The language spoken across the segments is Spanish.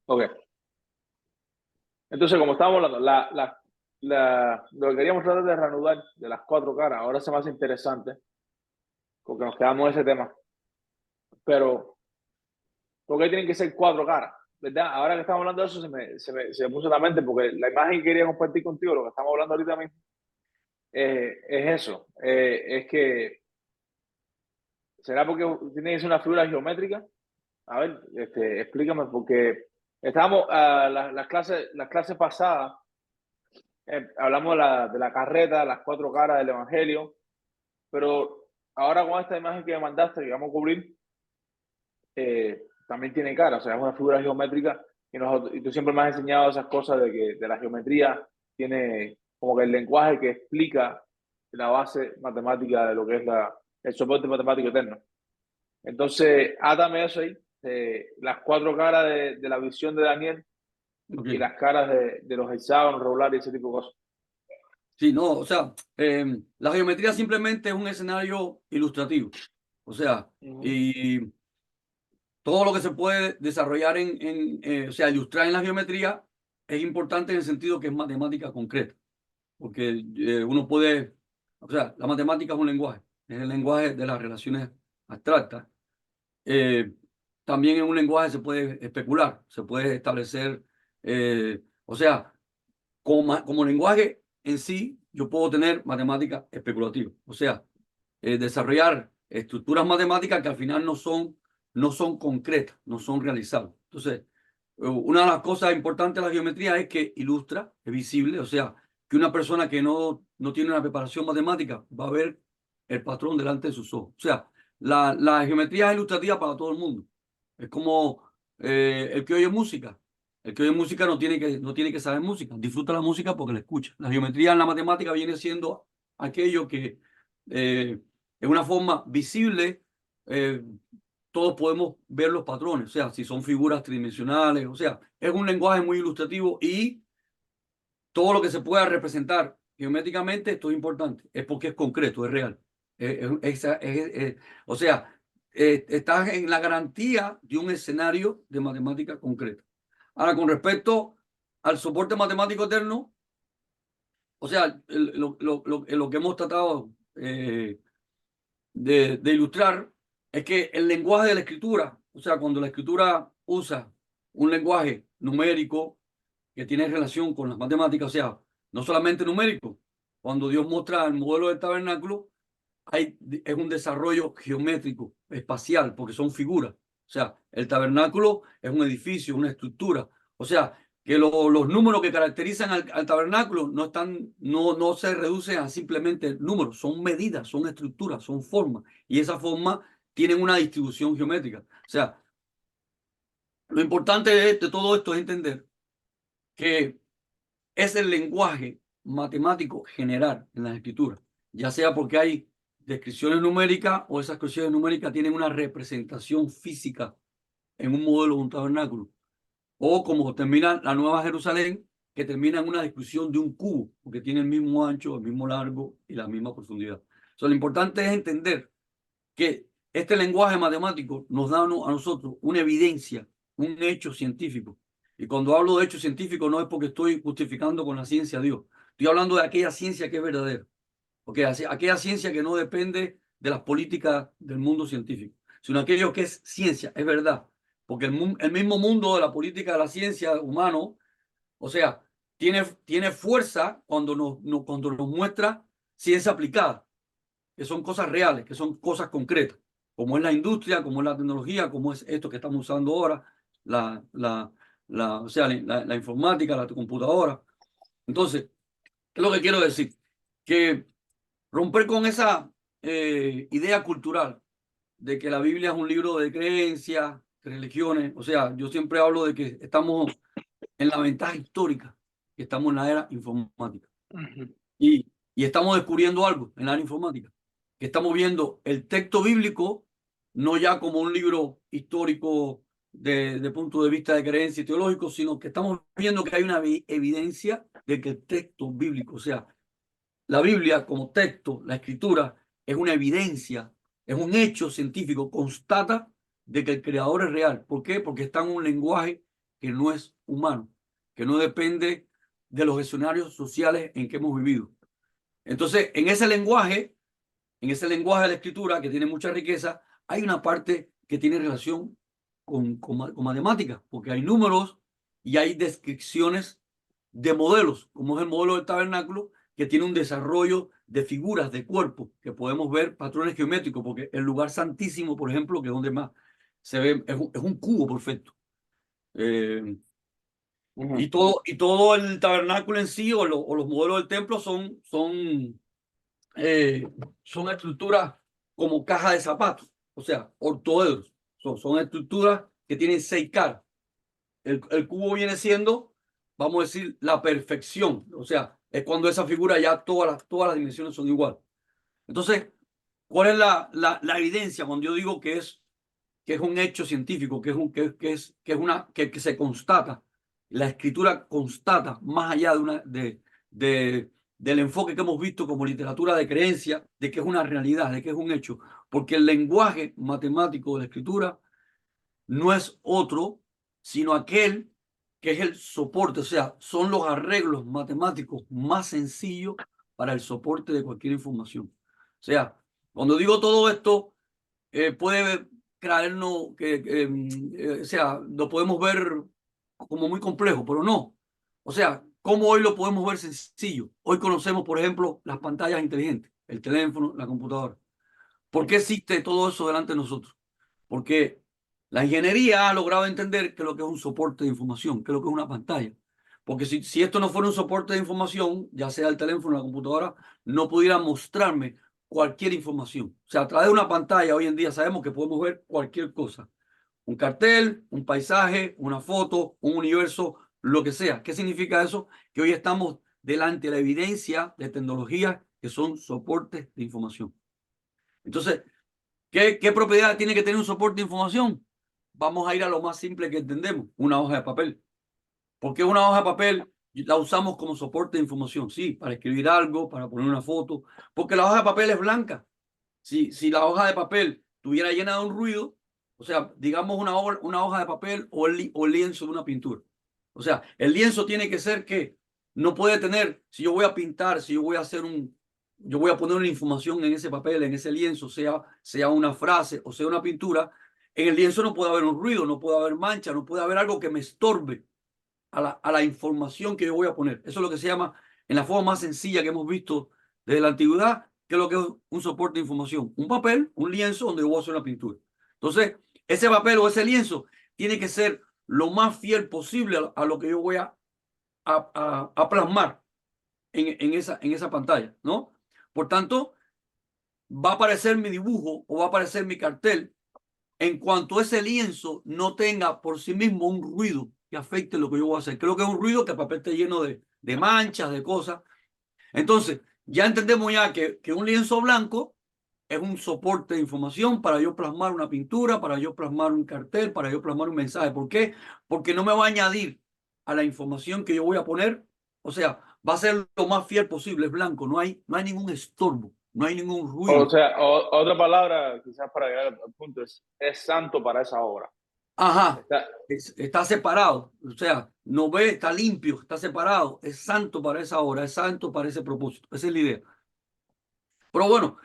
Ok. Entonces, como estábamos hablando, lo que queríamos tratar de reanudar de las cuatro caras, ahora se me hace interesante, porque nos quedamos en ese tema. Pero, ¿por qué tienen que ser cuatro caras? ¿Verdad? Ahora que estamos hablando de eso, se me puso en la mente, porque la imagen que quería compartir contigo, lo que estamos hablando ahorita mismo, es eso. Es que, ¿será porque tiene que ser una figura geométrica? A ver, explícame, porque estábamos, las clases pasadas, hablamos de la carreta, las cuatro caras del Evangelio, pero ahora con esta imagen que me mandaste, que vamos a cubrir, también tiene cara, o sea, es una figura geométrica y tú siempre me has enseñado esas cosas de que de la geometría tiene como que el lenguaje que explica la base matemática de lo que es el soporte matemático eterno. Entonces, átame eso ahí, las cuatro caras de la visión de Daniel y Ok. las caras de los hexágonos regulares y ese tipo de cosas. Sí, no, o sea, la geometría simplemente es un escenario ilustrativo. O sea, Ujú. y todo lo que se puede desarrollar o sea, ilustrar en la geometría es importante en el sentido que es matemática concreta. Porque uno puede, o sea, la matemática es un lenguaje, es el lenguaje de las relaciones abstractas. Eh, También en un lenguaje se puede especular, se puede establecer, o sea, como lenguaje en sí, yo puedo tener matemática especulativa, o sea, desarrollar estructuras matemáticas que al final no son concretas, no son realizables. Entonces, una de las cosas importantes de la geometría es que ilustra, es visible, o sea, que una persona que no tiene una preparación matemática va a ver el patrón delante de sus ojos. O sea, la geometría es ilustrativa para todo el mundo. Es como el que oye música. El que oye música no tiene que saber música, disfruta la música porque la escucha. La geometría en la matemática viene siendo aquello que en una forma visible eh, todos podemos ver los patrones, o sea, si son figuras tridimensionales, o sea, es un lenguaje muy ilustrativo y todo lo que se pueda representar geométricamente, esto es importante, es porque es concreto, es real. O sea, estás en la garantía de un escenario de matemática concreta. Ahora, con respecto al soporte matemático eterno, o sea, lo que hemos tratado de ilustrar es que el lenguaje de la escritura, o sea, cuando la escritura usa un lenguaje numérico que tiene relación con las matemáticas, o sea, no solamente numérico, cuando Dios muestra el modelo del tabernáculo, es un desarrollo geométrico, espacial, porque son figuras. O sea, el tabernáculo es un edificio, una estructura. O sea, que los números que caracterizan al tabernáculo no se reducen a simplemente números, son medidas, son estructuras, son formas. Y esas formas tienen una distribución geométrica. O sea, lo importante de todo esto es entender que es el lenguaje matemático general en las escrituras, ya sea porque hay descripciones numéricas o esas descripciones numéricas tienen una representación física en un modelo de un tabernáculo, o como termina la Nueva Jerusalén, que termina en una descripción de un cubo, porque tiene el mismo ancho, el mismo largo y la misma profundidad. O sea, lo importante es entender que este lenguaje matemático nos da a nosotros una evidencia, un hecho científico. Y cuando hablo de hecho científico no es porque estoy justificando con la ciencia a Dios. Estoy hablando de aquella ciencia que es verdadera. Porque aquella ciencia que no depende de las políticas del mundo científico, sino aquello que es ciencia, es verdad. Porque el mismo mundo de la política de la ciencia humano, o sea, tiene fuerza cuando nos muestra ciencia aplicada, que son cosas reales, que son cosas concretas, como es la industria, como es la tecnología, como es esto que estamos usando ahora, la, la, o sea, la informática, la computadora. Entonces, ¿qué es lo que quiero decir? Que romper con esa idea cultural de que la Biblia es un libro de creencias, de religiones. O sea, yo siempre hablo de que estamos en la ventaja histórica, que estamos en la era informática. Ujú. Y estamos descubriendo algo en la área informática, que estamos viendo el texto bíblico no ya como un libro histórico de punto de vista de creencia y teológico, sino que estamos viendo que hay una evidencia de que el texto bíblico, o sea, la Biblia como texto, la escritura, es una evidencia, es un hecho científico, constata de que el creador es real. ¿Por qué? Porque está en un lenguaje que no es humano, que no depende de los escenarios sociales en que hemos vivido. Entonces, en ese lenguaje de la escritura, que tiene mucha riqueza, hay una parte que tiene relación con matemáticas, porque hay números y hay descripciones de modelos, como es el modelo del tabernáculo, que tiene un desarrollo de figuras, de cuerpos, que podemos ver patrones geométricos, porque el lugar santísimo, por ejemplo, que es donde más se ve, es un cubo perfecto. Y todo el tabernáculo en sí, o los modelos del templo, son estructuras como caja de zapatos, o sea, ortoedros. Son estructuras que tienen 6 caras. El cubo viene siendo, vamos a decir, la perfección. O sea, es cuando esa figura ya todas las dimensiones son iguales. Entonces, ¿cuál es la evidencia cuando yo digo que es un hecho científico, que se constata? La escritura constata, más allá del enfoque que hemos visto como literatura de creencia, de que es una realidad, de que es un hecho, porque el lenguaje matemático de la escritura no es otro, sino aquel que es el soporte, o sea, son los arreglos matemáticos más sencillos para el soporte de cualquier información. O sea, cuando digo todo esto, puede creernos o sea, lo podemos ver como muy complejo, pero no. O sea, ¿cómo hoy lo podemos ver sencillo? Hoy conocemos, por ejemplo, las pantallas inteligentes, el teléfono, la computadora. ¿Por qué existe todo eso delante de nosotros? Porque la ingeniería ha logrado entender que lo que es un soporte de información, que es lo que es una pantalla. Porque si esto no fuera un soporte de información, ya sea el teléfono o la computadora, no pudiera mostrarme cualquier información. O sea, a través de una pantalla hoy en día sabemos que podemos ver cualquier cosa. Un cartel, un paisaje, una foto, un universo, lo que sea. ¿Qué significa eso? Que hoy estamos delante de la evidencia de tecnologías que son soportes de información. Entonces, ¿qué propiedad tiene que tener un soporte de información? Vamos a ir a lo más simple que entendemos, una hoja de papel. ¿Por qué una hoja de papel la usamos como soporte de información? Sí, para escribir algo, para poner una foto, porque la hoja de papel es blanca. Si la hoja de papel estuviera llena de un ruido, o sea, digamos una hoja de papel o el lienzo de una pintura. O sea, el lienzo tiene que ser que no puede tener, si yo voy a pintar, si yo voy a hacer yo voy a poner una información en ese papel, en ese lienzo, sea una frase o sea una pintura, en el lienzo no puede haber un ruido, no puede haber mancha, no puede haber algo que me estorbe a la información que yo voy a poner. Eso es lo que se llama, en la forma más sencilla que hemos visto desde la antigüedad, que es lo que es un soporte de información. Un papel, un lienzo donde yo voy a hacer una pintura. Entonces, ese papel o ese lienzo tiene que ser lo más fiel posible a lo que yo voy a plasmar en esa pantalla, ¿no? Por tanto, va a aparecer mi dibujo o va a aparecer mi cartel en cuanto ese lienzo no tenga por sí mismo un ruido que afecte lo que yo voy a hacer. Creo que es un ruido que el papel esté lleno de manchas, de cosas. Entonces, ya entendemos ya que un lienzo blanco es un soporte de información para yo plasmar una pintura, para yo plasmar un cartel, para yo plasmar un mensaje. ¿Por qué? Porque no me va a añadir a la información que yo voy a poner. O sea, va a ser lo más fiel posible, es blanco, no hay ningún estorbo, no hay ningún O ruido. sea, otra palabra, quizás para llegar al punto, es santo para esa obra. Ajá, Está, está separado, o sea, no ve, está limpio, está separado, es santo para esa hora, es santo para ese propósito, esa es la idea. Pero bueno,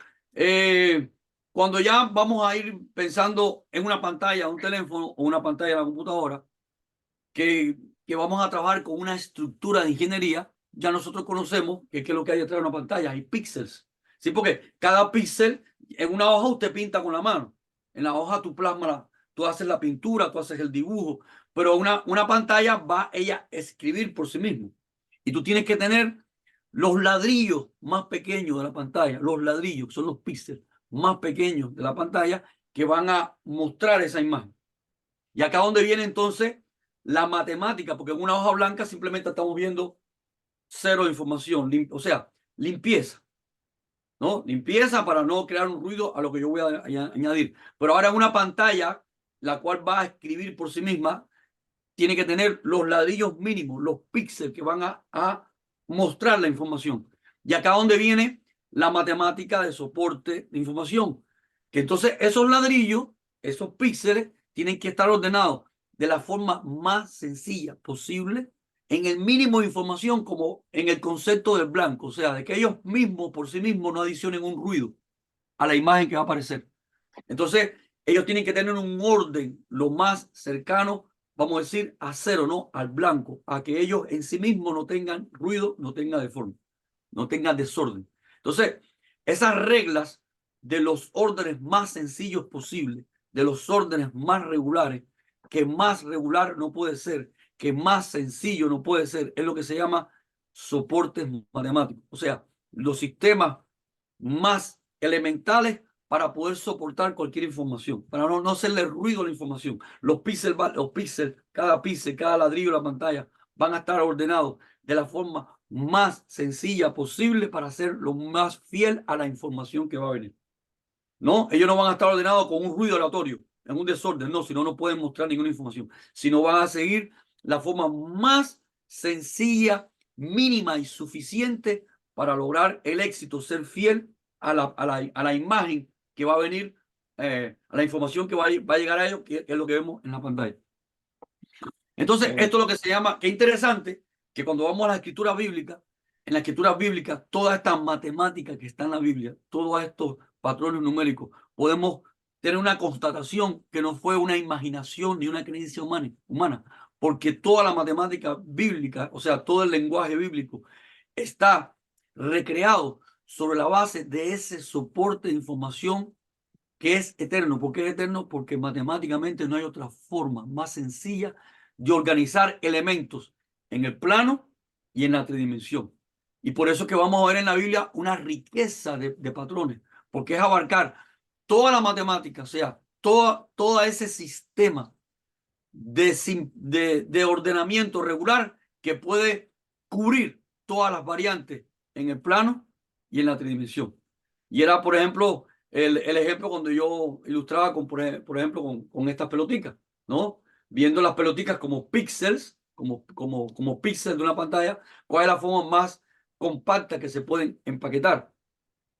cuando ya vamos a ir pensando en una pantalla, un teléfono o una pantalla de la computadora, que vamos a trabajar con una estructura de ingeniería, ya nosotros conocemos qué es lo que hay detrás de una pantalla, hay píxeles. Sí, porque cada píxel en una hoja usted pinta con la mano. En la hoja tú plasmas, tú haces la pintura, tú haces el dibujo, pero una pantalla va ella a escribir por sí mismo. Y tú tienes que tener los ladrillos más pequeños de la pantalla, los ladrillos, son los píxeles más pequeños de la pantalla que van a mostrar esa imagen. Y acá donde viene entonces la matemática, porque en una hoja blanca simplemente estamos viendo cero de información, o sea, limpieza, ¿no? Limpieza para no crear un ruido a lo que yo voy a añadir. Pero ahora en una pantalla, la cual va a escribir por sí misma, tiene que tener los ladrillos mínimos, los píxeles que van a mostrar la información. Y acá donde viene la matemática de soporte de información, que entonces esos ladrillos, esos píxeles, tienen que estar ordenados de la forma más sencilla posible, en el mínimo de información, como en el concepto del blanco, o sea, de que ellos mismos, por sí mismos, no adicionen un ruido a la imagen que va a aparecer. Entonces, ellos tienen que tener un orden lo más cercano, vamos a decir, a cero, ¿no? Al blanco, a que ellos en sí mismos no tengan ruido, no tengan deforme, no tengan desorden. Entonces, esas reglas de los órdenes más sencillos posibles, de los órdenes más regulares, que más regular no puede ser, que más sencillo no puede ser, es lo que se llama soportes matemáticos. O sea, los sistemas más elementales para poder soportar cualquier información, para no hacerle ruido a la información. Los píxeles, cada píxel, cada ladrillo de la pantalla van a estar ordenados de la forma más sencilla posible para ser lo más fiel a la información que va a venir. No, ellos no van a estar ordenados con un ruido aleatorio, en un desorden, no, si no, no pueden mostrar ninguna información, sino van a seguir la forma más sencilla, mínima y suficiente para lograr el éxito, ser fiel a la imagen que va a venir, a la información que va a llegar a ellos, que es lo que vemos en la pantalla. Entonces, esto es lo que se llama, qué interesante, que cuando vamos a la escritura bíblica, en la escritura bíblica, toda esta matemática que está en la Biblia, todos estos patrones numéricos, podemos tener una constatación que no fue una imaginación ni una creencia humana, porque toda la matemática bíblica, o sea, todo el lenguaje bíblico, está recreado sobre la base de ese soporte de información que es eterno. ¿Por qué es eterno? Porque matemáticamente no hay otra forma más sencilla de organizar elementos en el plano y en la tridimensión. Y por eso es que vamos a ver en la Biblia una riqueza de patrones, porque es abarcar toda la matemática, o sea, todo ese sistema de ordenamiento regular que puede cubrir todas las variantes en el plano y en la tridimensión. Y era, por ejemplo, el ejemplo cuando yo ilustraba, por ejemplo, con estas peloticas, ¿no? Viendo las peloticas como píxeles, como píxeles de una pantalla, cuál es la forma más compacta que se pueden empaquetar.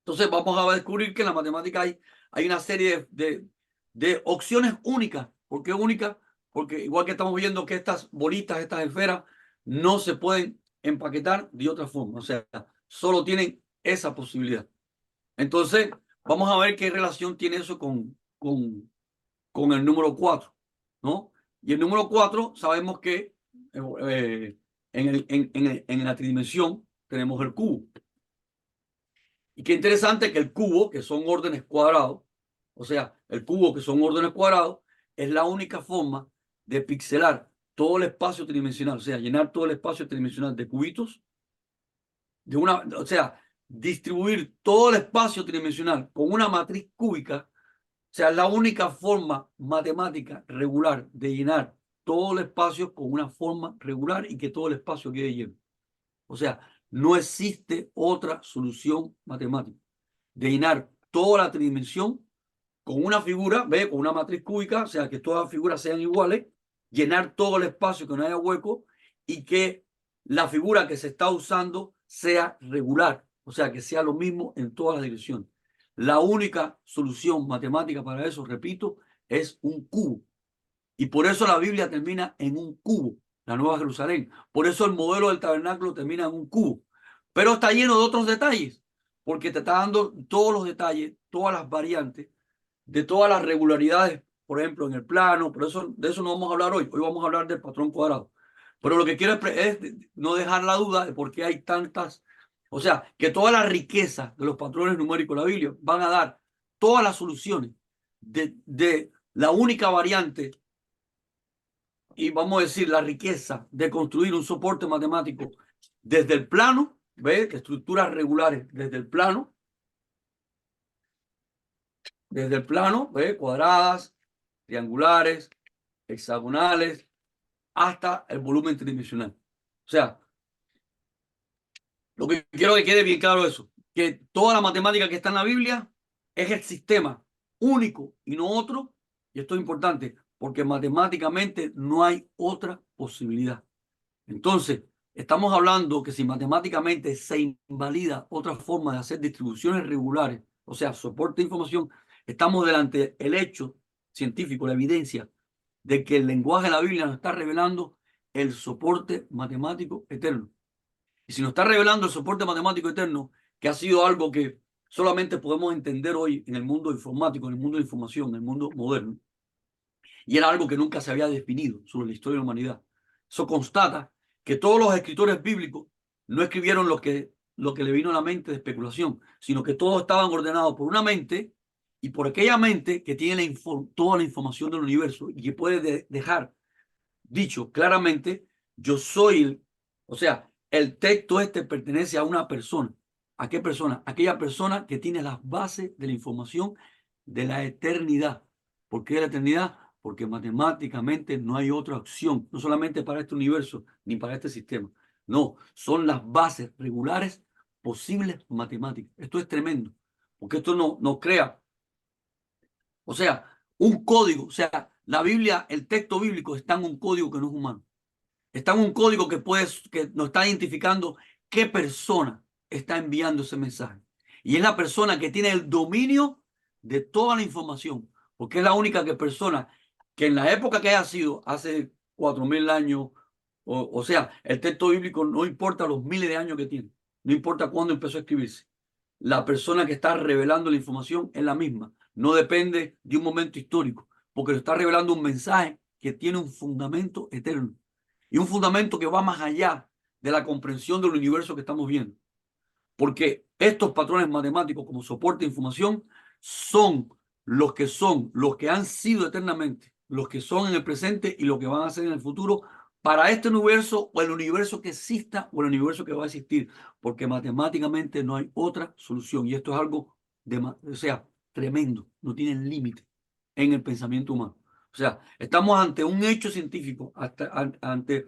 Entonces vamos a descubrir que en la matemática hay una serie de opciones únicas. ¿Por qué únicas? Porque igual que estamos viendo que estas bolitas, estas esferas, no se pueden empaquetar de otra forma. O sea, solo tienen esa posibilidad. Entonces, vamos a ver qué relación tiene eso con el número 4, ¿no? Y el número 4, sabemos que en la tridimensión tenemos el cubo. Y qué interesante que el cubo, que son órdenes cuadrados, o sea, el cubo, que son órdenes cuadrados, es la única forma de pixelar todo el espacio tridimensional, o sea, llenar todo el espacio tridimensional de cubitos, o sea, distribuir todo el espacio tridimensional con una matriz cúbica, o sea, es la única forma matemática regular de llenar todo el espacio con una forma regular y que todo el espacio quede lleno. O sea, no existe otra solución matemática de llenar toda la tridimensión con una figura, ¿ve? Con una matriz cúbica, o sea, que todas las figuras sean iguales, llenar todo el espacio, que no haya hueco y que la figura que se está usando sea regular, o sea, que sea lo mismo en todas las direcciones. La única solución matemática para eso, repito, es un cubo. Y por eso la Biblia termina en un cubo, la Nueva Jerusalén. Por eso el modelo del tabernáculo termina en un cubo. Pero está lleno de otros detalles, porque te está dando todos los detalles, todas las variantes, de todas las regularidades, por ejemplo, en el plano. Por eso, de eso no vamos a hablar hoy. Hoy vamos a hablar del patrón cuadrado. Pero lo que quiero es no dejar la duda de por qué hay tantas, o sea, que toda la riqueza de los patrones numéricos de la Biblia van a dar todas las soluciones de la única variante y vamos a decir la riqueza de construir un soporte matemático desde el plano, ¿ves? Estructuras regulares desde el plano, ¿ves? Cuadradas, triangulares, hexagonales, hasta el volumen tridimensional. O sea, lo que quiero que quede bien claro eso, que toda la matemática que está en la Biblia es el sistema único y no otro, y esto es importante, porque matemáticamente no hay otra posibilidad. Entonces, estamos hablando que si matemáticamente se invalida otra forma de hacer distribuciones regulares, o sea, soporte de información, estamos delante del hecho científico, la evidencia, de que el lenguaje de la Biblia nos está revelando el soporte matemático eterno. Y si nos está revelando el soporte matemático eterno, que ha sido algo que solamente podemos entender hoy en el mundo informático, en el mundo de información, en el mundo moderno, y era algo que nunca se había definido sobre la historia de la humanidad. Eso constata que todos los escritores bíblicos no escribieron lo que le vino a la mente de especulación, sino que todos estaban ordenados por una mente y por aquella mente que tiene toda la información del universo y que puede dejar dicho claramente, yo soy o sea, el texto este pertenece a una persona. ¿A qué persona? Aquella persona que tiene las bases de la información de la eternidad. ¿Por qué de la eternidad? Porque matemáticamente no hay otra opción, no solamente para este universo ni para este sistema. No, son las bases regulares posibles matemáticas. Esto es tremendo, porque esto no crea, o sea, un código. O sea, la Biblia, el texto bíblico está en un código que no es humano. Está en un código que nos está identificando qué persona está enviando ese mensaje. Y es la persona que tiene el dominio de toda la información, porque es la única persona que en la época que haya sido, hace 4000 años, o sea, el texto bíblico no importa los miles de años que tiene, no importa cuándo empezó a escribirse. La persona que está revelando la información es la misma, no depende de un momento histórico, porque está revelando un mensaje que tiene un fundamento eterno. Y un fundamento que va más allá de la comprensión del universo que estamos viendo. Porque estos patrones matemáticos como soporte de información son los que han sido eternamente, los que son en el presente y los que van a ser en el futuro para este universo o el universo que exista o el universo que va a existir. Porque matemáticamente no hay otra solución. Y esto es algo o sea, tremendo, no tienen límite en el pensamiento humano. O sea, estamos ante un hecho científico, ante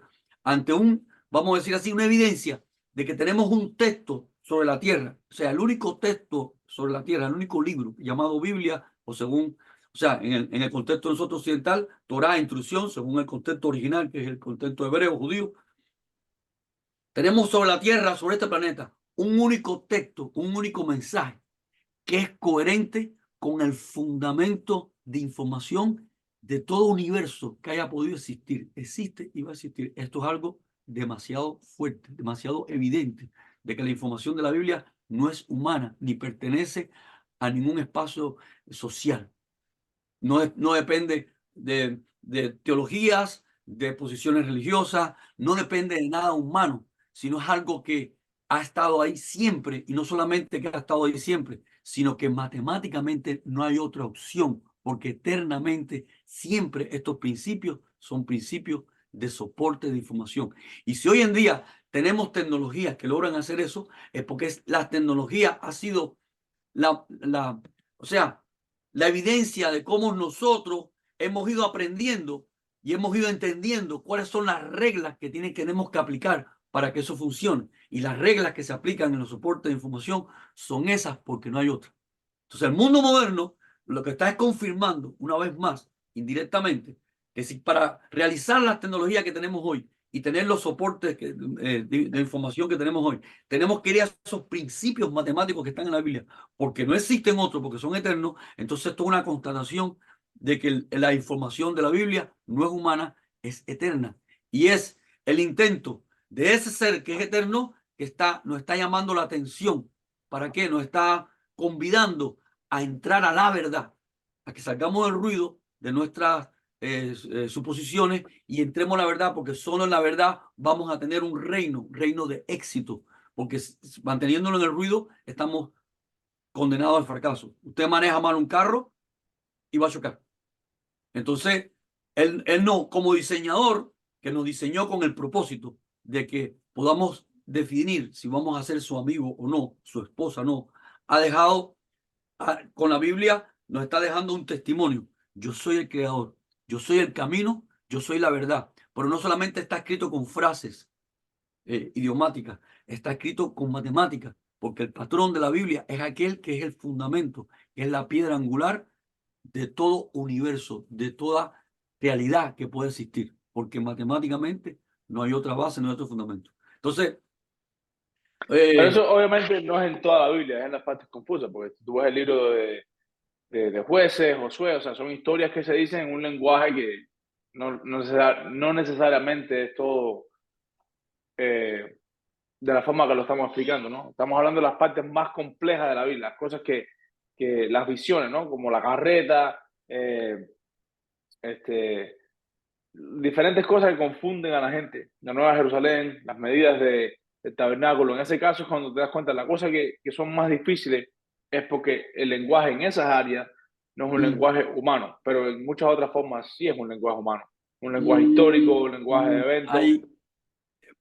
vamos a decir así, una evidencia de que tenemos un texto sobre la tierra. O sea, el único texto sobre la tierra, el único libro llamado Biblia, o sea, en el contexto de nosotros occidental, Torá, instrucción, según el contexto original, que es el contexto hebreo, judío. Tenemos sobre la tierra, sobre este planeta, un único texto, un único mensaje que es coherente con el fundamento de información de todo universo que haya podido existir. Existe y va a existir. Esto es algo demasiado fuerte, demasiado evidente, de que la información de la Biblia no es humana ni pertenece a ningún espacio social. No depende de teologías, de posiciones religiosas, no depende de nada humano, sino es algo que ha estado ahí siempre, y no solamente que ha estado ahí siempre, sino que matemáticamente no hay otra opción, porque eternamente siempre estos principios son principios de soporte de información. Y si hoy en día tenemos tecnologías que logran hacer eso, es porque la tecnología ha sido o sea, la evidencia de cómo nosotros hemos ido aprendiendo y hemos ido entendiendo cuáles son las reglas que tenemos que aplicar para que eso funcione. Y las reglas que se aplican en los soportes de información son esas porque no hay otra. Entonces, el mundo moderno lo que está es confirmando una vez más, indirectamente, que si para realizar las tecnologías que tenemos hoy y tener los soportes de información que tenemos hoy, tenemos que ir a esos principios matemáticos que están en la Biblia, porque no existen otros, porque son eternos. Entonces, esto es una constatación de que la información de la Biblia no es humana, es eterna. Y es el intento de ese ser que es eterno que nos está llamando la atención. ¿Para qué? Nos está convidando a entrar a la verdad, a que salgamos del ruido de nuestras suposiciones y entremos a la verdad, porque solo en la verdad vamos a tener un reino de éxito, porque manteniéndolo en el ruido estamos condenados al fracaso. Usted maneja mal un carro y va a chocar. Entonces, él no, como diseñador, que nos diseñó con el propósito de que podamos definir si vamos a ser su amigo o no, su esposa o no, ha dejado con la Biblia, nos está dejando un testimonio. Yo soy el creador, yo soy el camino, yo soy la verdad. Pero no solamente está escrito con frases idiomáticas, está escrito con matemáticas, porque el patrón de la Biblia es aquel que es el fundamento, que es la piedra angular de todo universo, de toda realidad que puede existir, porque matemáticamente no hay otra base, no hay otro fundamento. Entonces, Pero eso obviamente no es en toda la Biblia, es en las partes confusas, porque tú ves el libro de Jueces, Josué, o sea, son historias que se dicen en un lenguaje no necesariamente es todo de la forma que lo estamos explicando, ¿no? Estamos hablando de las partes más complejas de la Biblia, las cosas que las visiones, ¿no? Como la carreta, este, diferentes cosas que confunden a la gente. La Nueva Jerusalén, las medidas del tabernáculo. En ese caso es cuando te das cuenta, las cosas que son más difíciles es porque el lenguaje en esas áreas no es un Mm, lenguaje humano, pero en muchas otras formas sí es un lenguaje humano. Un lenguaje mm, histórico, un lenguaje de eventos. ahí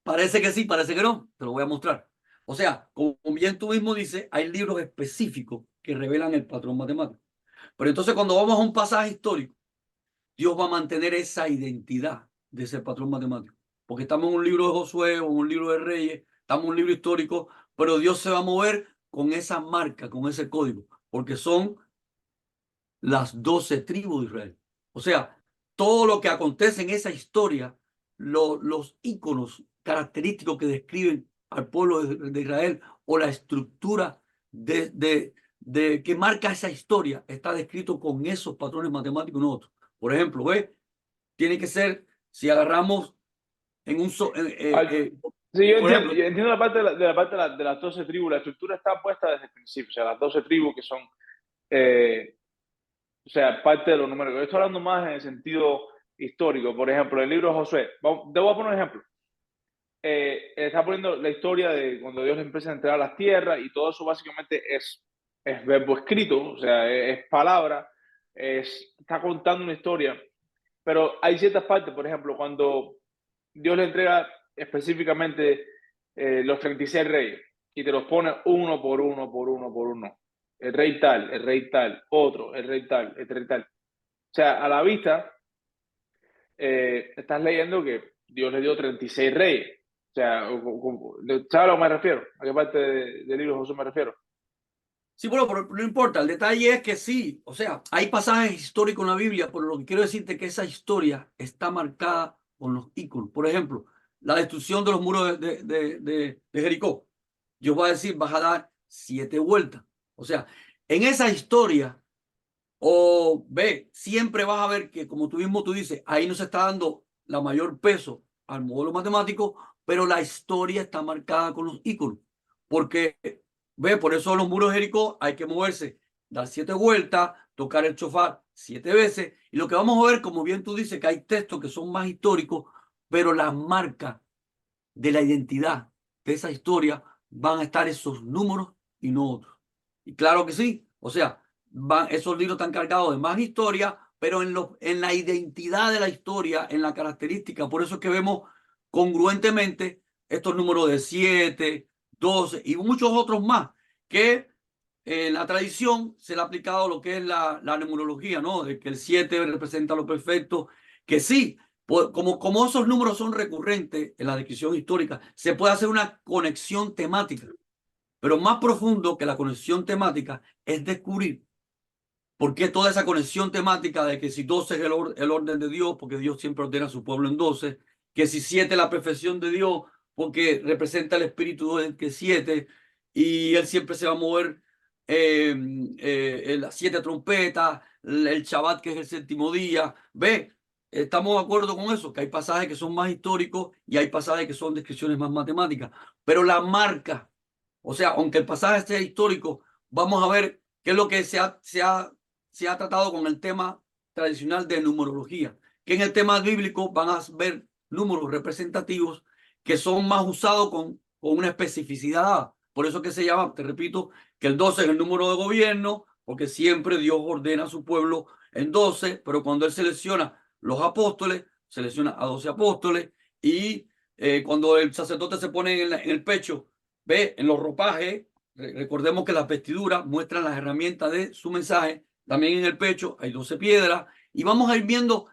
parece que sí, parece que no. Te lo voy a mostrar. O sea, como bien tú mismo dices, hay libros específicos que revelan el patrón matemático. Pero entonces cuando vamos a un pasaje histórico, Dios va a mantener esa identidad de ese patrón matemático. Porque estamos en un libro de Josué o en un libro de Reyes, estamos en un libro histórico, pero Dios se va a mover con esa marca, con ese código, porque son las 12 tribus de Israel. O sea, todo lo que acontece en esa historia, los íconos característicos que describen al pueblo de Israel o la estructura que marca esa historia, está descrito con esos patrones matemáticos nosotros. Por ejemplo, ¿ves? Tiene que ser, si agarramos en un... Sí, por ejemplo, yo entiendo la parte de las 12 tribus. La estructura está puesta desde el principio. O sea, las 12 tribus que son, eh, o sea, parte de los numéricos. Yo estoy hablando más en el sentido histórico. Por ejemplo, el libro de Josué. Te voy a poner un ejemplo. Está poniendo la historia de cuando Dios le empieza a entregar las tierras y todo eso básicamente es verbo escrito, o sea, es palabra, está contando una historia. Pero hay ciertas partes, por ejemplo, cuando Dios le entrega específicamente los 36 reyes y te los pone uno por uno, por uno, por uno. El rey tal, otro, el rey tal, el rey tal. O sea, a la vista, estás leyendo que Dios le dio 36 reyes. O sea, ¿sabes a lo que me refiero? ¿A qué parte del libro de Josué me refiero? sí, bueno, pero no importa, el detalle es que sí, o sea, hay pasajes históricos en la Biblia, pero lo que quiero decirte es que esa historia está marcada con los íconos. Por ejemplo, la destrucción de los muros de Jericó. Dios va a decir, vas a dar 7 vueltas. O sea, en esa historia, o ve, siempre vas a ver que, como tú mismo tú dices, ahí no se está dando la mayor peso al modelo matemático, pero la historia está marcada con los íconos. Porque, ve, por eso los muros de Jericó hay que moverse, dar 7 vueltas, tocar el chofar 7 veces. Y lo que vamos a ver, como bien tú dices, que hay textos que son más históricos, pero las marcas de la identidad de esa historia van a estar esos números y no otros. Y claro que sí, o sea, esos libros están cargados de más historia, pero en la identidad de la historia, en la característica, por eso es que vemos congruentemente estos números de 7, 12 y muchos otros más, que en la tradición se le ha aplicado lo que es la numerología, ¿no? De que el 7 representa lo perfecto, que sí, como esos números son recurrentes en la descripción histórica, se puede hacer una conexión temática, pero más profundo que la conexión temática es descubrir por qué toda esa conexión temática de que si 12 es el orden de Dios, porque Dios siempre ordena a su pueblo en 12, que si 7 es la perfección de Dios, porque representa el espíritu que 7, y él siempre se va a mover las 7 trompetas, el Shabbat que es el séptimo día. Ve, estamos de acuerdo con eso, que hay pasajes que son más históricos y hay pasajes que son descripciones más matemáticas, pero la marca, o sea, aunque el pasaje sea histórico, vamos a ver qué es lo que se ha tratado con el tema tradicional de numerología, que en el tema bíblico van a ver números representativos que son más usados con una especificidad. Por eso que se llama, te repito, que el 12 es el número de gobierno, porque siempre Dios ordena a su pueblo en 12, pero cuando Él selecciona los apóstoles, selecciona a 12 apóstoles, y cuando el sacerdote se pone en el pecho, ve, en los ropajes, recordemos que las vestiduras muestran las herramientas de su mensaje. También en el pecho hay 12 piedras. Y vamos a ir viendo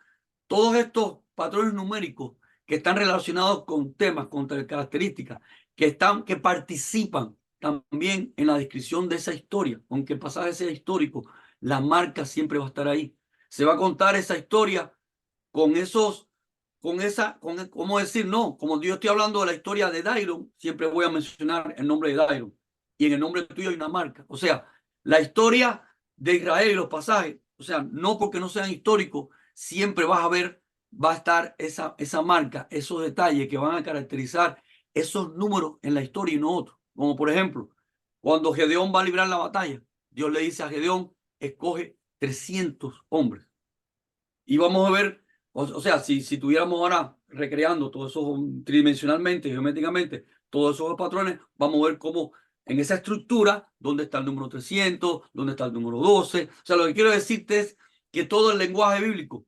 todos estos patrones numéricos que están relacionados con temas, con características, que participan también en la descripción de esa historia. Aunque el pasaje sea histórico, la marca siempre va a estar ahí. Se va a contar esa historia con esos, ¿cómo decir? No, como yo estoy hablando de la historia de Dairon, siempre voy a mencionar el nombre de Dairon. Y en el nombre tuyo hay una marca. O sea, la historia de Israel y los pasajes, o sea, no porque no sean históricos, siempre vas a ver va a estar esa marca, esos detalles que van a caracterizar esos números en la historia y no otros. Como por ejemplo, cuando Gedeón va a librar la batalla, Dios le dice a Gedeón, escoge 300 hombres. Y vamos a ver, o sea, si tuviéramos ahora recreando todo eso tridimensionalmente, geométricamente, todos esos patrones, vamos a ver cómo en esa estructura, dónde está el número 300, dónde está el número 12. O sea, lo que quiero decirte es que todo el lenguaje bíblico,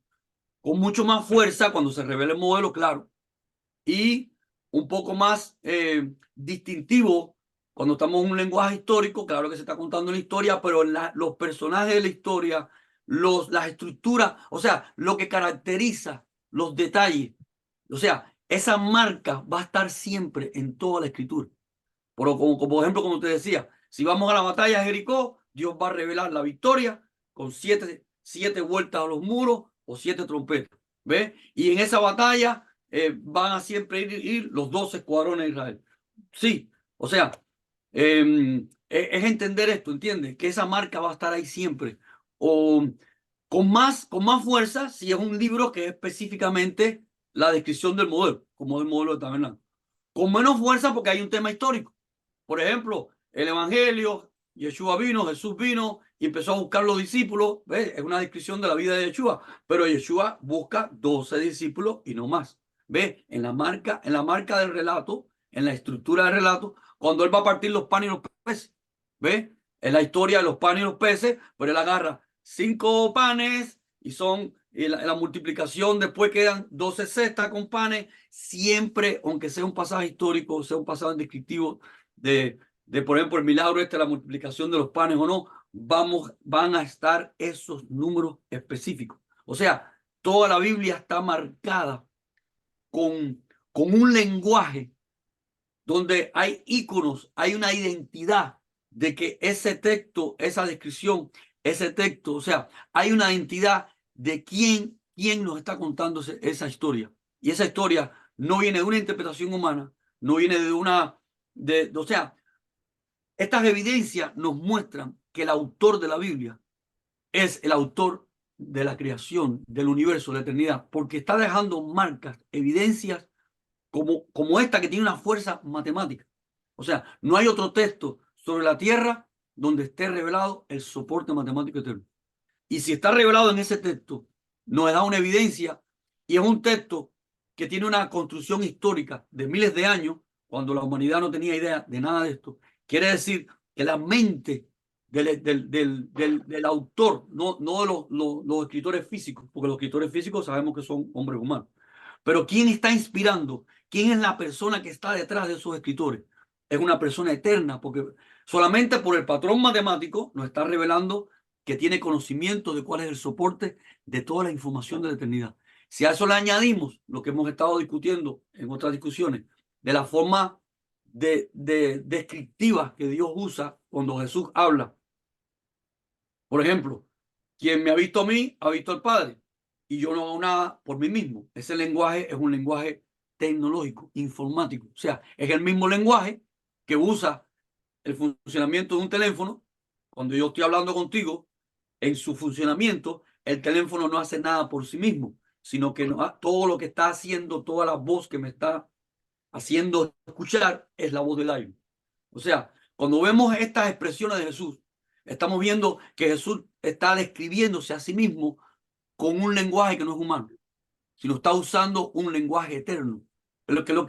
con mucho más fuerza cuando se revela el modelo, claro, y un poco más distintivo cuando estamos en un lenguaje histórico, claro que se está contando la historia, pero los personajes de la historia, las estructuras, o sea, lo que caracteriza los detalles, o sea, esa marca va a estar siempre en toda la escritura. Como por ejemplo, como te decía, si vamos a la batalla de Jericó, Dios va a revelar la victoria con siete vueltas a los muros o 7 trompetas. ¿Ves? Y en esa batalla van a siempre ir los 12 escuadrones de Israel. Sí, o sea, es entender esto, ¿entiendes? Que esa marca va a estar ahí siempre. O con más fuerza si es un libro que es específicamente la descripción del modelo, como el modelo de tabernáculo. Con menos fuerza porque hay un tema histórico. Por ejemplo, el Evangelio, Yeshua vino, Jesús vino y empezó a buscar los discípulos. ¿Ves? Es una descripción de la vida de Yeshua, pero Yeshua busca 12 discípulos y no más. ¿Ves? En la marca del relato, en la estructura del relato, cuando él va a partir los panes y los peces. ¿Ves? Es la historia de los panes y los peces, pero él agarra 5 panes y la multiplicación, después quedan 12 cestas con panes, siempre, aunque sea un pasaje histórico, sea un pasaje descriptivo por ejemplo, el milagro la multiplicación de los panes o no, van a estar esos números específicos. O sea, toda la Biblia está marcada con un lenguaje donde hay íconos, hay una identidad de que ese texto, esa descripción, ese texto, o sea, hay una identidad de quién nos está contando esa historia. Y esa historia no viene de una interpretación humana, no viene o sea, estas evidencias nos muestran que el autor de la Biblia es el autor de la creación, del universo, de la eternidad, porque está dejando marcas, evidencias como esta que tiene una fuerza matemática. O sea, no hay otro texto sobre la tierra donde esté revelado el soporte matemático eterno. Y si está revelado en ese texto, nos da una evidencia y es un texto que tiene una construcción histórica de miles de años, cuando la humanidad no tenía idea de nada de esto. Quiere decir que la mente del autor, no de los escritores físicos, porque los escritores físicos sabemos que son hombres humanos, pero ¿quién está inspirando? ¿Quién es la persona que está detrás de esos escritores? Es una persona eterna, porque solamente por el patrón matemático nos está revelando que tiene conocimiento de cuál es el soporte de toda la información de la eternidad. Si a eso le añadimos lo que hemos estado discutiendo en otras discusiones, de la forma descriptiva que Dios usa cuando Jesús habla. Por ejemplo, quien me ha visto a mí, ha visto al Padre. Y yo no hago nada por mí mismo. Ese lenguaje es un lenguaje tecnológico, informático. O sea, es el mismo lenguaje que usa el funcionamiento de un teléfono. Cuando yo estoy hablando contigo, en su funcionamiento, el teléfono no hace nada por sí mismo, sino que todo lo que está haciendo, toda la voz que me está haciendo escuchar es la voz del aire. O sea, cuando vemos estas expresiones de Jesús, estamos viendo que Jesús está describiéndose a sí mismo con un lenguaje que no es humano, sino está usando un lenguaje eterno.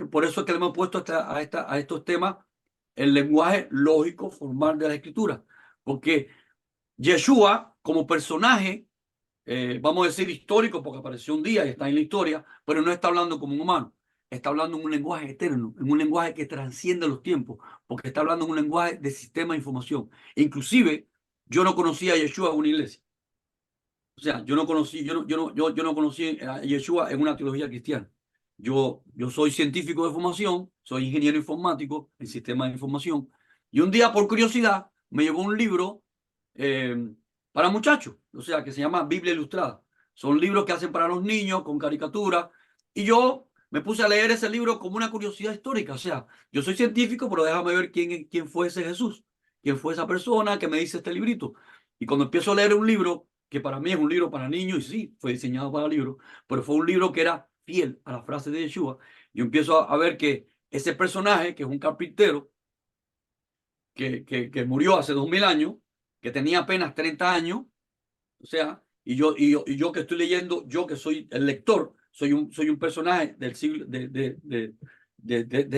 Por eso es que le hemos puesto a estos temas el lenguaje lógico formal de la Escritura, porque Yeshua como personaje, vamos a decir histórico, porque apareció un día y está en la historia, pero no está hablando como un humano, está hablando en un lenguaje eterno, en un lenguaje que trasciende los tiempos, porque está hablando en un lenguaje de sistema de información. Inclusive, yo no conocía a Yeshua en una iglesia. O sea, yo no conocí a Yeshua en una teología cristiana. Yo soy científico de formación, soy ingeniero informático en sistemas de información, y un día por curiosidad me llegó un libro eh, para muchachos, o sea, que se llama Biblia Ilustrada. Son libros que hacen para los niños con caricaturas, y yo me puse a leer ese libro como una curiosidad histórica. O sea, yo soy científico, pero déjame ver quién fue ese Jesús, quién fue esa persona que me dice este librito. Y cuando empiezo a leer un libro que para mí es un libro para niños, y sí, fue diseñado para libros, pero fue un libro que era fiel a la frase de Yeshua. Yo empiezo a ver que ese personaje, que es un carpintero, que murió hace 2000 años, que tenía apenas 30 años, o sea, y yo que estoy leyendo, yo que soy el lector, soy un personaje del siglo, de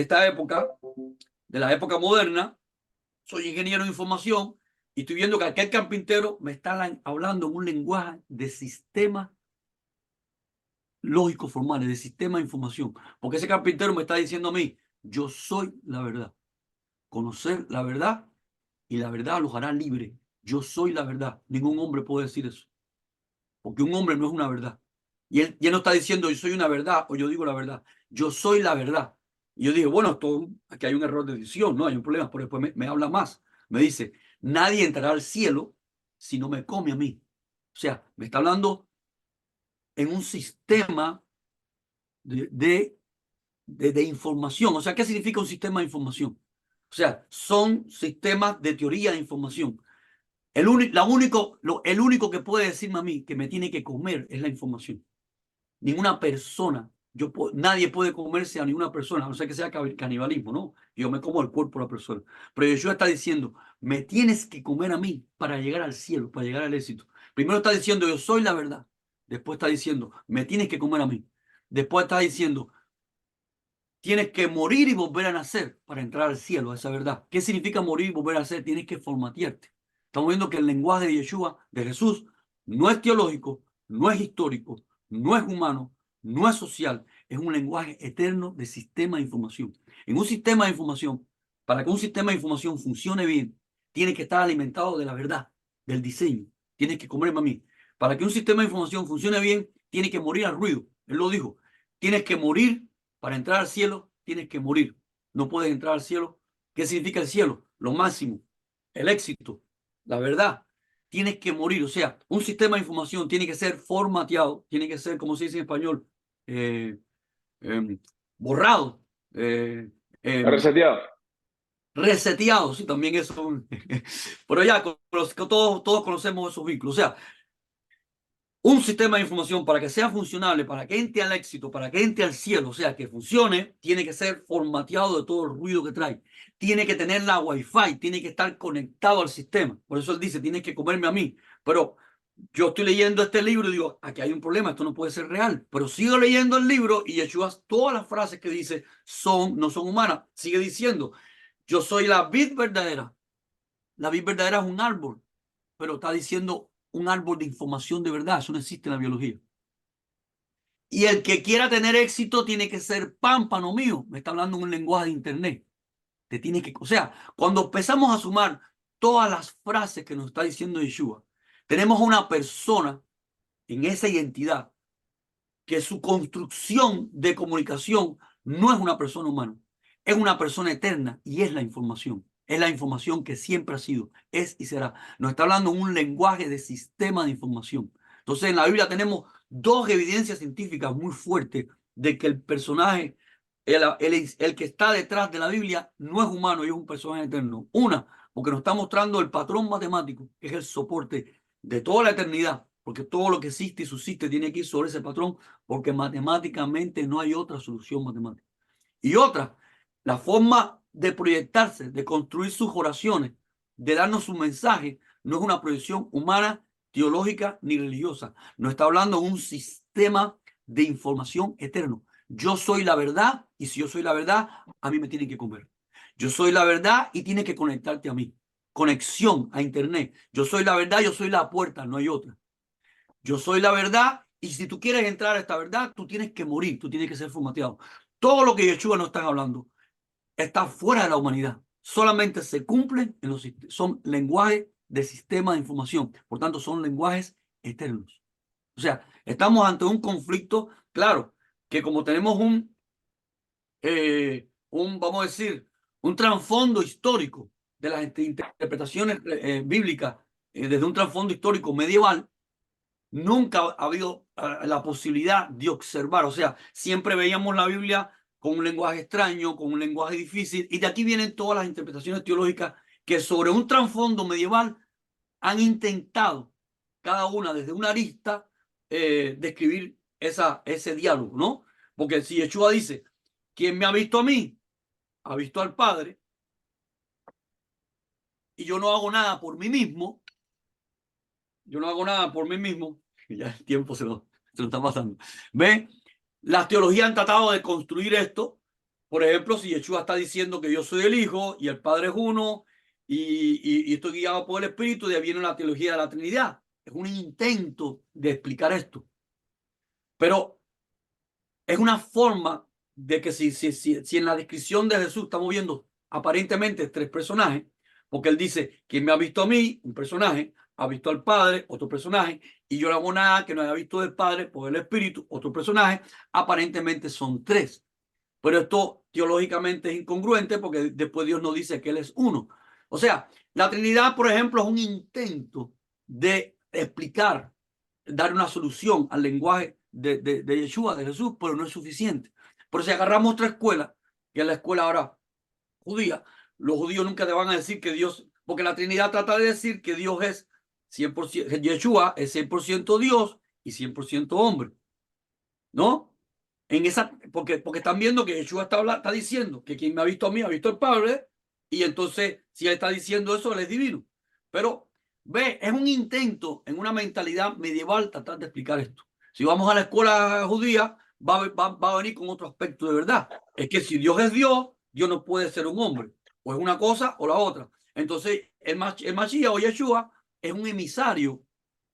esta época, de la época moderna, soy ingeniero de información y estoy viendo que aquel carpintero me está hablando en un lenguaje de sistemas lógicos formales, de sistema de información, porque ese carpintero me está diciendo a mí, yo soy la verdad, conocer la verdad y la verdad los hará libre. Yo soy la verdad. Ningún hombre puede decir eso, porque un hombre no es una verdad. Y él no está diciendo yo soy una verdad o yo digo la verdad. Yo soy la verdad. Y yo digo, bueno, aquí hay un error de edición, no hay un problema, pero después me habla más. Me dice, nadie entrará al cielo si no me come a mí. O sea, me está hablando en un sistema de información. O sea, ¿qué significa un sistema de información? O sea, son sistemas de teoría de información. El único que puede decirme a mí que me tiene que comer es la información. Ninguna persona, nadie puede comerse a ninguna persona, a no ser que sea canibalismo, ¿no? Yo me como el cuerpo de la persona. Pero Yeshua está diciendo, me tienes que comer a mí para llegar al cielo, para llegar al éxito. Primero está diciendo, yo soy la verdad. Después está diciendo, me tienes que comer a mí. Después está diciendo, tienes que morir y volver a nacer para entrar al cielo, a esa verdad. ¿Qué significa morir y volver a nacer? Tienes que formatearte. Estamos viendo que el lenguaje de Yeshua, de Jesús, no es teológico, no es histórico, no es humano, no es social, es un lenguaje eterno de sistema de información. En un sistema de información, para que un sistema de información funcione bien, tiene que estar alimentado de la verdad, del diseño. Tienes que comerme a mí. Para que un sistema de información funcione bien, tiene que morir al ruido. Él lo dijo. Tienes que morir para entrar al cielo, tienes que morir. No puedes entrar al cielo. ¿Qué significa el cielo? Lo máximo, el éxito, la verdad. Tienes que morir. O sea, un sistema de información tiene que ser formateado, tiene que ser, como se dice en español, eh, eh, borrado, eh, eh, Reseteado. reseteado. Sí, también eso. Pero ya, todos conocemos esos vínculos. O sea, un sistema de información para que sea funcionable, para que entre al éxito, para que entre al cielo, o sea, que funcione, tiene que ser formateado de todo el ruido que trae. Tiene que tener la Wi-Fi, tiene que estar conectado al sistema. Por eso él dice, tienes que comerme a mí. Pero yo estoy leyendo este libro y digo, aquí hay un problema, esto no puede ser real. Pero sigo leyendo el libro y Yeshua, todas las frases que dice no son humanas. Sigue diciendo, yo soy la vid verdadera. La vid verdadera es un árbol, pero está diciendo un árbol de información de verdad. Eso no existe en la biología. Y el que quiera tener éxito tiene que ser pámpano mío. Me está hablando en un lenguaje de internet. Te tiene que, o sea, cuando empezamos a sumar todas las frases que nos está diciendo Yeshua, tenemos una persona en esa identidad que su construcción de comunicación no es una persona humana, es una persona eterna y es la información. Es la información que siempre ha sido, es y será. Nos está hablando en un lenguaje de sistema de información. Entonces, en la Biblia tenemos dos evidencias científicas muy fuertes de que el personaje, el que está detrás de la Biblia, no es humano y es un personaje eterno. Una, porque nos está mostrando el patrón matemático, que es el soporte de toda la eternidad, porque todo lo que existe y subsiste tiene que ir sobre ese patrón, porque matemáticamente no hay otra solución matemática. Y otra, la forma de proyectarse, de construir sus oraciones, de darnos su mensaje, no es una proyección humana, teológica ni religiosa. No está hablando de un sistema de información eterno. Yo soy la verdad y si yo soy la verdad, a mí me tienen que comer. Yo soy la verdad y tienes que conectarte a mí. Conexión a internet. Yo soy la verdad, yo soy la puerta, no hay otra. Yo soy la verdad y si tú quieres entrar a esta verdad, tú tienes que morir, tú tienes que ser formateado. Todo lo que Yeshua nos están hablando está fuera de la humanidad. Solamente se cumplen son lenguajes de sistema de información. Por tanto, son lenguajes eternos. O sea, estamos ante un conflicto, claro, que como tenemos vamos a decir, un trasfondo histórico de las interpretaciones bíblicas desde un trasfondo histórico medieval, nunca ha habido la posibilidad de observar. O sea, siempre veíamos la Biblia con un lenguaje extraño, con un lenguaje difícil, y de aquí vienen todas las interpretaciones teológicas que sobre un trasfondo medieval han intentado cada una desde una arista, describir ese diálogo, ¿no? Porque si Yeshua dice, quien me ha visto a mí, ha visto al Padre, y yo no hago nada por mí mismo, yo no hago nada por mí mismo, ya el tiempo se lo está pasando. ¿Ve? Las teologías han tratado de construir esto. Por ejemplo, si Yeshua está diciendo que yo soy el Hijo y el Padre es uno y estoy guiado por el Espíritu, de ahí viene la teología de la Trinidad. Es un intento de explicar esto. Pero es una forma de que si en la descripción de Jesús estamos viendo aparentemente tres personajes, porque él dice, quien me ha visto a mí, un personaje, ha visto al Padre, otro personaje, y yo no hago nada que no haya visto del Padre por el Espíritu, otro personaje, aparentemente son tres. Pero esto teológicamente es incongruente porque después Dios nos dice que Él es uno. O sea, la Trinidad, por ejemplo, es un intento de explicar, dar una solución al lenguaje de Yeshua, de Jesús, pero no es suficiente. Pero si agarramos otra escuela, que es la escuela ahora judía, los judíos nunca te van a decir que Dios, porque la Trinidad trata de decir que Dios es 100%, Yeshua es 100% Dios y 100% hombre, ¿no? Porque están viendo que Yeshua está diciendo que quien me ha visto a mí ha visto al Padre, y entonces si él está diciendo eso, él es divino. Pero ve, es un intento en una mentalidad medieval tratar de explicar esto. Si vamos a la escuela judía, va a venir con otro aspecto de verdad. Es que si Dios es Dios, Dios no puede ser un hombre. O es una cosa o la otra. Entonces, el Mashiach o Yeshua es un emisario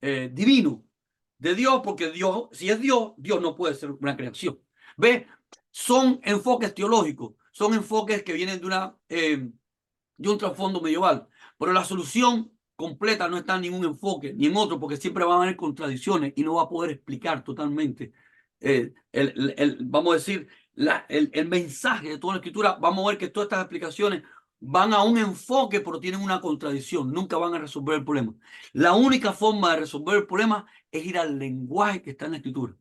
divino de Dios, porque Dios, si es Dios, Dios no puede ser una creación. ¿Ve? Son enfoques teológicos, son enfoques que vienen de un trasfondo medieval, pero la solución completa no está en ningún enfoque ni en otro, porque siempre van a haber contradicciones y no va a poder explicar totalmente, vamos a decir, el mensaje de toda la escritura. Vamos a ver que todas estas explicaciones van a un enfoque, pero tienen una contradicción, nunca van a resolver el problema. La única forma de resolver el problema es ir al lenguaje que está en la escritura.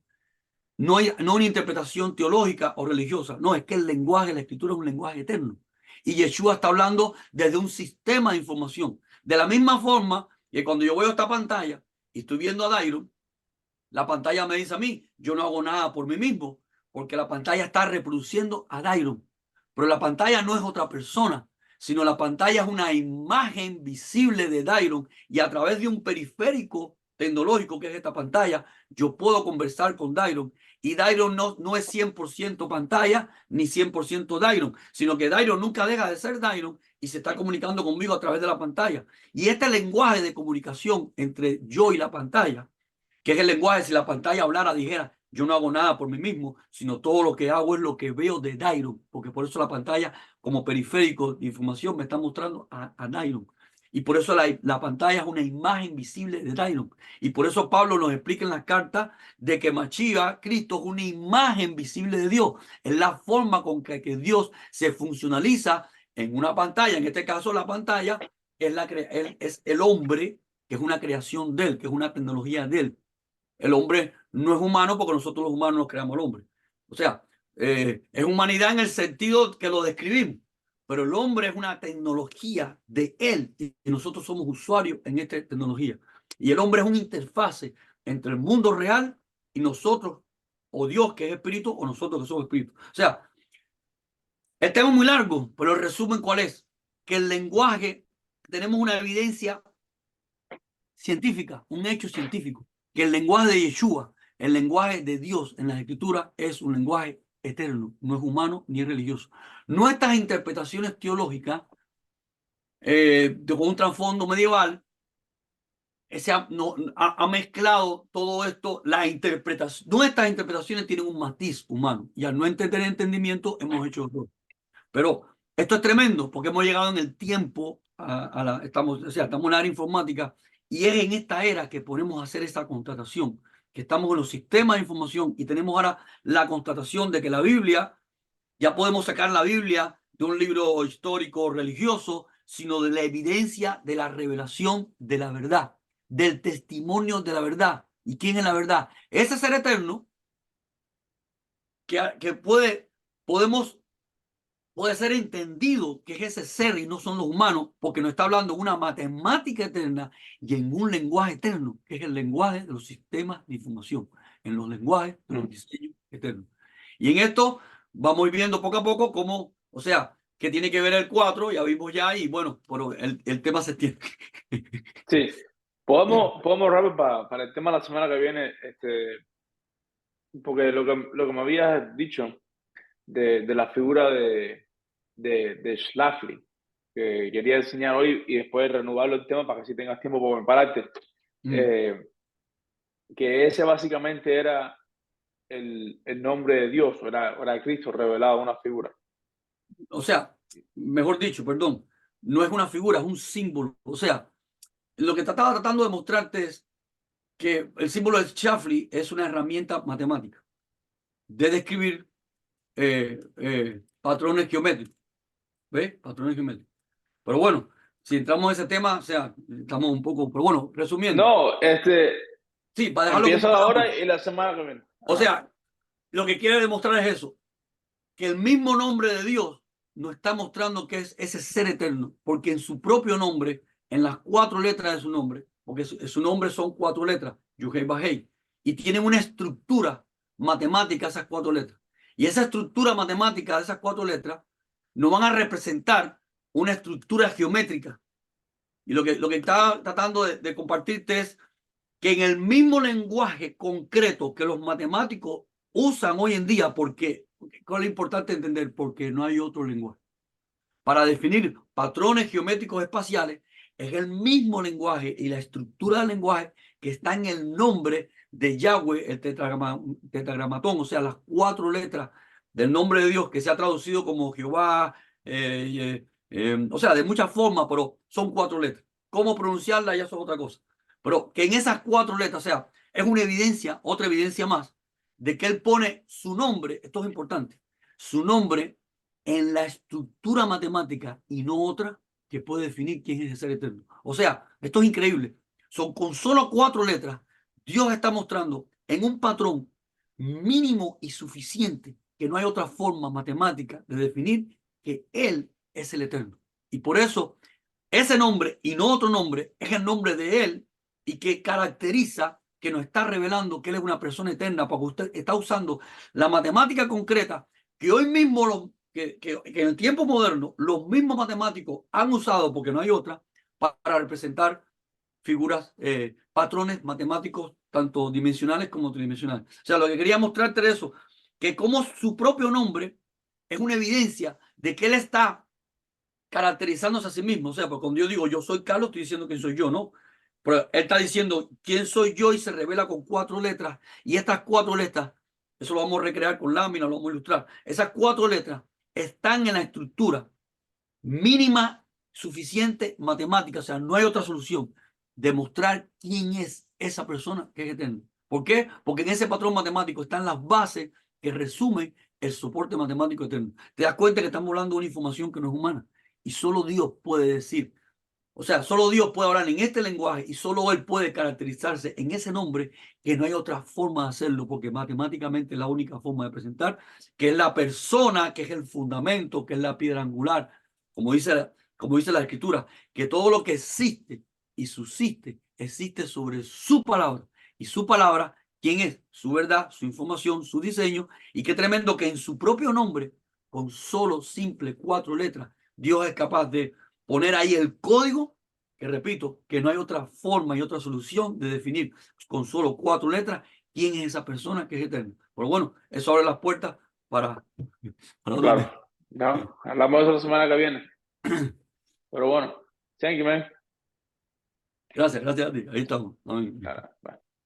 No una interpretación teológica o religiosa, no, es que el lenguaje de la escritura es un lenguaje eterno. Y Yeshua está hablando desde un sistema de información. De la misma forma que cuando yo veo esta pantalla y estoy viendo a Dairon, la pantalla me dice a mí, yo no hago nada por mí mismo, porque la pantalla está reproduciendo a Dairon. Pero la pantalla no es otra persona, sino la pantalla es una imagen visible de Dairon, y a través de un periférico tecnológico que es esta pantalla, yo puedo conversar con Dairon. Y Dairon no es 100% pantalla ni 100% Dairon, sino que Dairon nunca deja de ser Dairon y se está comunicando conmigo a través de la pantalla. Y este lenguaje de comunicación entre yo y la pantalla, que es el lenguaje, si la pantalla hablara, dijera, yo no hago nada por mí mismo, sino todo lo que hago es lo que veo de Dairon, porque por eso la pantalla como periférico de información me está mostrando a Dairon. Y por eso la pantalla es una imagen visible de Dairon. Y por eso Pablo nos explica en la carta de que Mashiach, Cristo, es una imagen visible de Dios. Es la forma con que Dios se funcionaliza en una pantalla. En este caso, la pantalla es el hombre, que es una creación de él, que es una tecnología de él. El hombre no es humano porque nosotros los humanos nos creamos al hombre. O sea, es humanidad en el sentido que lo describimos, pero el hombre es una tecnología de él y nosotros somos usuarios en esta tecnología. Y el hombre es una interfase entre el mundo real y nosotros, o Dios que es espíritu, o nosotros que somos espíritu. O sea, el tema es muy largo, pero el resumen, ¿cuál es? Que el lenguaje, tenemos una evidencia científica, un hecho científico, que el lenguaje de Yeshua, el lenguaje de Dios en las escrituras, es un lenguaje eterno, no es humano ni religioso. Nuestras interpretaciones teológicas con un trasfondo medieval ha mezclado todo esto, nuestras interpretaciones tienen un matiz humano, y al no entender el entendimiento hemos hecho error. Pero esto es tremendo porque hemos llegado en el tiempo estamos en la era informática, y es en esta era que podemos hacer esa constatación, que estamos en los sistemas de información y tenemos ahora la constatación de que la Biblia, ya podemos sacar la Biblia de un libro histórico religioso, sino de la evidencia de la revelación de la verdad, del testimonio de la verdad. ¿Y quién es la verdad? Ese ser eterno que podemos puede ser entendido que es ese ser y no son los humanos, porque nos está hablando en una matemática eterna y en un lenguaje eterno, que es el lenguaje de los sistemas de información, en los lenguajes de los diseños eternos. Y en esto vamos viendo poco a poco cómo, o sea, que tiene que ver el 4, ya vimos ya, y bueno, pero el tema se extiende. Sí, podemos rápido para el tema de la semana que viene, porque lo que me habías dicho de la figura de Schlafly, que quería enseñar hoy y después renovarlo el tema para que así tengas tiempo para prepararte, que ese básicamente era el nombre de Dios, era Cristo revelado en una figura. O sea, mejor dicho, perdón, no es una figura, es un símbolo. O sea, lo que estaba tratando de mostrarte es que el símbolo de Schafly es una herramienta matemática de describir patrones geométricos. ¿Ves? Patrones geométricos. Pero bueno, si entramos en ese tema, o sea, estamos un poco. Pero bueno, resumiendo, No, sí, para dejarlo como empiezo parámetro. ahora y la semana que viene. O Ajá. sea, lo que quiere demostrar es eso, que el mismo nombre de Dios nos está mostrando que es ese ser eterno, porque en su propio nombre, en las 4 letras de su nombre, porque su nombre son 4 letras, Yuhei Bajei, y tienen una estructura matemática esas 4 letras. Y esa estructura matemática de esas 4 letras nos van a representar una estructura geométrica. Y lo que está tratando de compartirte es que en el mismo lenguaje concreto que los matemáticos usan hoy en día, porque ¿cuál es importante entender? Porque no hay otro lenguaje. Para definir patrones geométricos espaciales, es el mismo lenguaje y la estructura del lenguaje que está en el nombre de Yahweh, el tetragramatón, o sea, las 4 letras del nombre de Dios que se ha traducido como Jehová, o sea, de muchas formas, pero son 4 letras. ¿Cómo pronunciarla? Ya eso es otra cosa. Pero que en esas 4 letras, o sea, es una evidencia, otra evidencia más, de que él pone su nombre, esto es importante, su nombre en la estructura matemática y no otra que puede definir quién es el ser eterno. O sea, esto es increíble. Son con solo 4 letras, Dios está mostrando en un patrón mínimo y suficiente que no hay otra forma matemática de definir que Él es el eterno. Y por eso ese nombre y no otro nombre es el nombre de Él y que caracteriza, que nos está revelando que Él es una persona eterna, porque usted está usando la matemática concreta que hoy mismo, que en el tiempo moderno, los mismos matemáticos han usado, porque no hay otra, para representar figuras, patrones matemáticos, tanto dimensionales como tridimensionales. O sea, lo que quería mostrarte es eso, que como su propio nombre es una evidencia de que Él está caracterizándose a sí mismo. O sea, porque cuando yo digo yo soy Carlos, estoy diciendo que soy yo, ¿no? Pero él está diciendo quién soy yo y se revela con 4 letras. Y estas 4 letras, eso lo vamos a recrear con láminas, lo vamos a ilustrar. Esas 4 letras están en la estructura mínima suficiente matemática. O sea, no hay otra solución. Demostrar quién es esa persona que es eterna. ¿Por qué? Porque en ese patrón matemático están las bases que resumen el soporte matemático eterno. Te das cuenta que estamos hablando de una información que no es humana. Y solo Dios puede decir, o sea, solo Dios puede hablar en este lenguaje y solo Él puede caracterizarse en ese nombre, que no hay otra forma de hacerlo, porque matemáticamente es la única forma de presentar, que es la persona, que es el fundamento, que es la piedra angular, como dice la Escritura, que todo lo que existe y subsiste, existe sobre su palabra. Y su palabra, ¿quién es? Su verdad, su información, su diseño, y qué tremendo que en su propio nombre, con solo simple 4 letras, Dios es capaz de poner ahí el código, que repito, que no hay otra forma y otra solución de definir con solo 4 letras quién es esa persona que es eterna. Pero bueno, eso abre las puertas para otro tema. Claro, no, hablamos de eso la semana que viene. Pero bueno, thank you, man. Gracias a ti. Ahí estamos. Amén. Nada, bye.